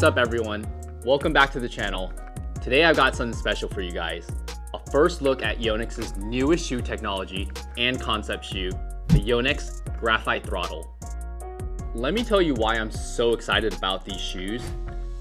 up everyone? Welcome back to the channel. Today I've got something special for you guys. A first look at Yonex's newest shoe technology and concept shoe, the Yonex Graphite Throttle. Let me tell you why I'm so excited about these shoes.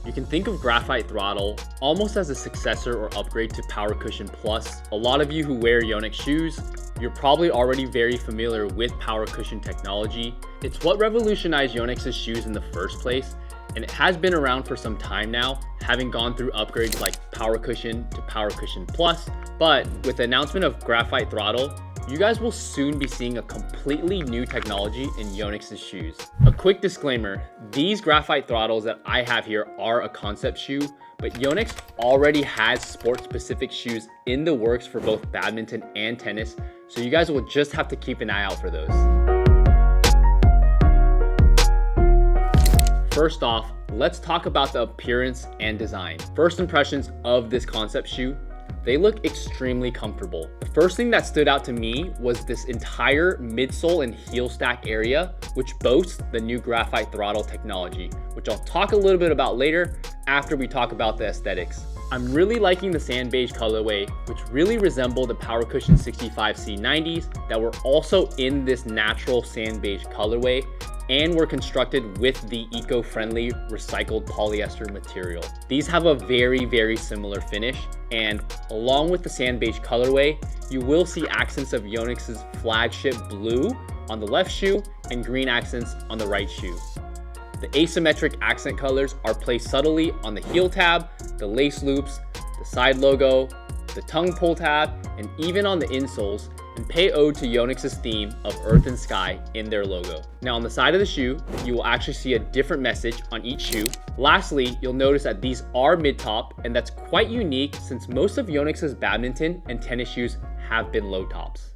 You can think of Graphite Throttle almost as a successor or upgrade to Power Cushion Plus. A lot of you who wear Yonex shoes, you're probably already very familiar with Power Cushion technology. It's what revolutionized Yonex's shoes in the first place, and it has been around for some time now, having gone through upgrades like Power Cushion to Power Cushion Plus. But with the announcement of Graphite Throttle, you guys will soon be seeing a completely new technology in Yonex's shoes. A quick disclaimer, these Graphite Throttles that I have here are a concept shoe, but Yonex already has sport-specific shoes in the works for both badminton and tennis, so you guys will just have to keep an eye out for those. First off, let's talk about the appearance and design. First impressions of this concept shoe, they look extremely comfortable. The first thing that stood out to me was this entire midsole and heel stack area, which boasts the new Graphite Throttle technology, which I'll talk a little bit about later after we talk about the aesthetics. I'm really liking the sand beige colorway, which really resemble the Power Cushion 65C90s that were also in this natural sand beige colorway and were constructed with the eco-friendly recycled polyester material. These have a very similar finish, and along with the sand beige colorway, you will see accents of Yonex's flagship blue on the left shoe and green accents on the right shoe. The asymmetric accent colors are placed subtly on the heel tab, the lace loops, the side logo, the tongue pull tab, and even on the insoles, and pay ode to Yonex's theme of earth and sky in their logo. Now on the side of the shoe, you will actually see a different message on each shoe. Lastly, you'll notice that these are mid-top, and that's quite unique since most of Yonex's badminton and tennis shoes have been low tops.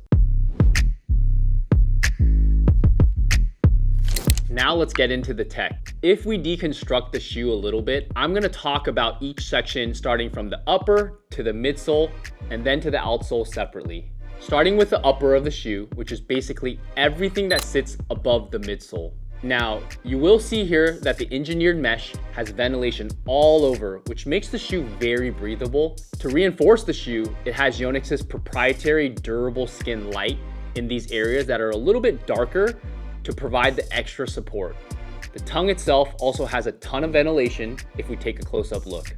Now let's get into the tech. If we deconstruct the shoe a little bit, I'm gonna talk about each section starting from the upper to the midsole and then to the outsole separately. Starting with the upper of the shoe, which is basically everything that sits above the midsole. Now, you will see here that the engineered mesh has ventilation all over, which makes the shoe very breathable. To reinforce the shoe, it has Yonex's proprietary durable skin light in these areas that are a little bit darker to provide the extra support. The tongue itself also has a ton of ventilation if we take a close-up look.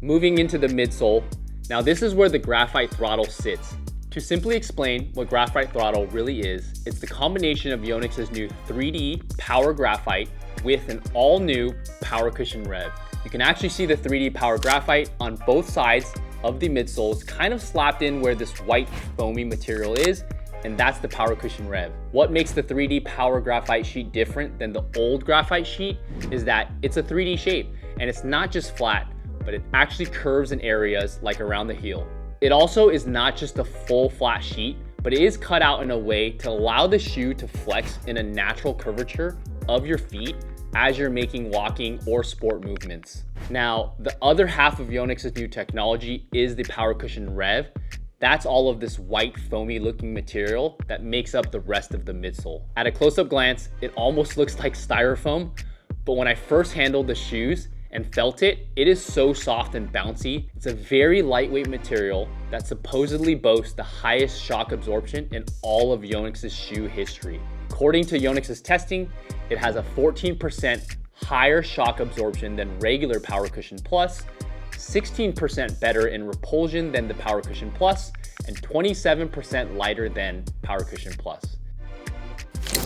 Moving into the midsole, now this is where the Graphite Throttle sits. To simply explain what Graphite Throttle really is, it's the combination of Yonex's new 3D Power Graphite with an all-new Power Cushion Rev. You can actually see the 3D Power Graphite on both sides of the midsoles, kind of slapped in where this white foamy material is, and that's the Power Cushion Rev. What makes the 3D Power Graphite sheet different than the old graphite sheet is that it's a 3D shape, and it's not just flat, but it actually curves in areas like around the heel. It also is not just a full flat sheet, but it is cut out in a way to allow the shoe to flex in a natural curvature of your feet as you're making walking or sport movements. Now, the other half of Yonex's new technology is the Power Cushion Rev. That's all of this white foamy looking material that makes up the rest of the midsole. At a close-up glance, it almost looks like styrofoam, but when I first handled the shoes and felt it, it is so soft and bouncy. It's a very lightweight material that supposedly boasts the highest shock absorption in all of Yonex's shoe history. According to Yonex's testing, it has a 14% higher shock absorption than regular Power Cushion Plus, 16% better in repulsion than the Power Cushion Plus, and 27% lighter than Power Cushion Plus.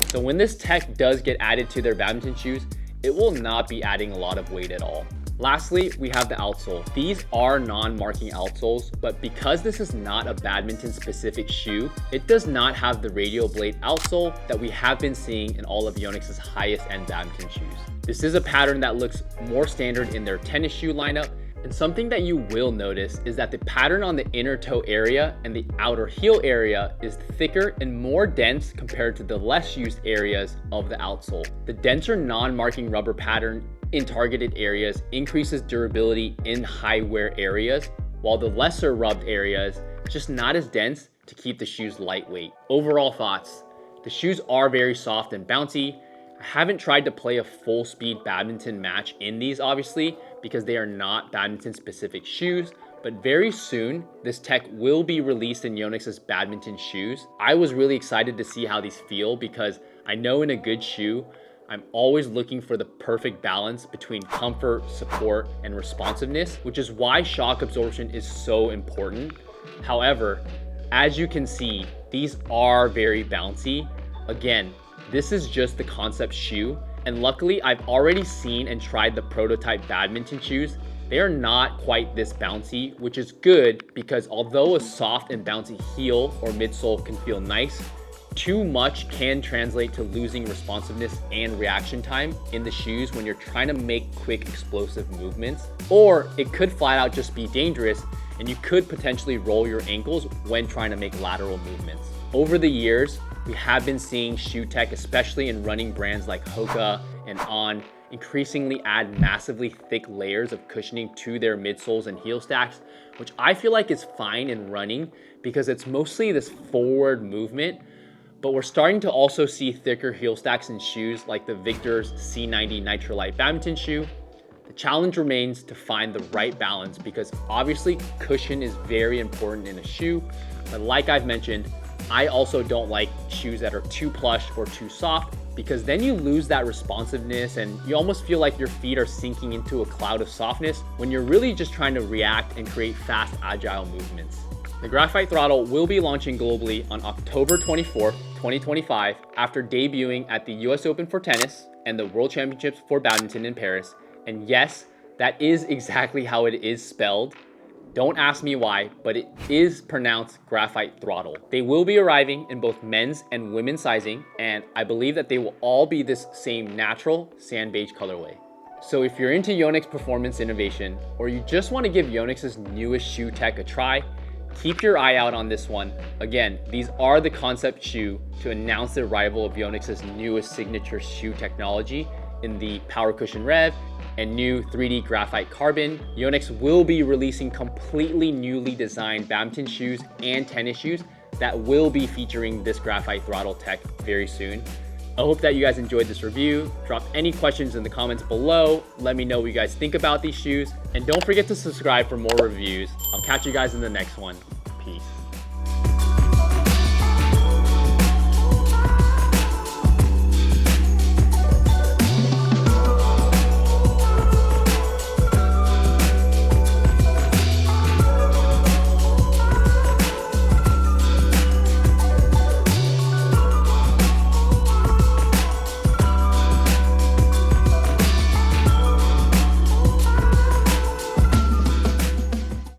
So when this tech does get added to their badminton shoes, it will not be adding a lot of weight at all. Lastly, we have the outsole. These are non-marking outsoles, but because this is not a badminton specific shoe, it does not have the radial blade outsole that we have been seeing in all of Yonex's highest end badminton shoes. This is a pattern that looks more standard in their tennis shoe lineup, and something that you will notice is that the pattern on the inner toe area and the outer heel area is thicker and more dense compared to the less used areas of the outsole. The denser non-marking rubber pattern in targeted areas increases durability in high wear areas, while the lesser rubbed areas just not as dense to keep the shoes lightweight. Overall thoughts, the shoes are very soft and bouncy. I haven't tried to play a full speed badminton match in these obviously, because they are not badminton specific shoes, but very soon this tech will be released in Yonex's badminton shoes. I was really excited to see how these feel because I know in a good shoe, I'm always looking for the perfect balance between comfort, support, and responsiveness, which is why shock absorption is so important. However, as you can see, these are very bouncy. Again, this is just the concept shoe, and luckily I've already seen and tried the prototype badminton shoes. They are not quite this bouncy, which is good because although a soft and bouncy heel or midsole can feel nice, too much can translate to losing responsiveness and reaction time in the shoes when you're trying to make quick explosive movements, or it could flat out just be dangerous and you could potentially roll your ankles when trying to make lateral movements. Over the years, we have been seeing shoe tech, especially in running brands like Hoka and On, increasingly add massively thick layers of cushioning to their midsoles and heel stacks, which I feel like is fine in running because it's mostly this forward movement. But we're starting to also see thicker heel stacks in shoes like the Victor's C90 Nitrolite badminton shoe. The challenge remains to find the right balance because obviously cushion is very important in a shoe, but like I've mentioned, I also don't like shoes that are too plush or too soft because then you lose that responsiveness and you almost feel like your feet are sinking into a cloud of softness when you're really just trying to react and create fast, agile movements. The Graphite Throttle will be launching globally on October 24th, 2025 after debuting at the US Open for tennis and the World Championships for badminton in Paris. And yes, that is exactly how it is spelled. Don't ask me why, but it is pronounced Graphite Throttle. They will be arriving in both men's and women's sizing, and I believe that they will all be this same natural sand beige colorway. So if you're into Yonex performance innovation, or you just want to give Yonex's newest shoe tech a try, keep your eye out on this one. Again, these are the concept shoe to announce the arrival of Yonex's newest signature shoe technology in the Power Cushion Rev and new 3D graphite carbon. Yonex will be releasing completely newly designed badminton shoes and tennis shoes that will be featuring this Graphite Throttle tech very soon. I hope that you guys enjoyed this review. Drop any questions in the comments below. Let me know what you guys think about these shoes. And don't forget to subscribe for more reviews. I'll catch you guys in the next one. Peace.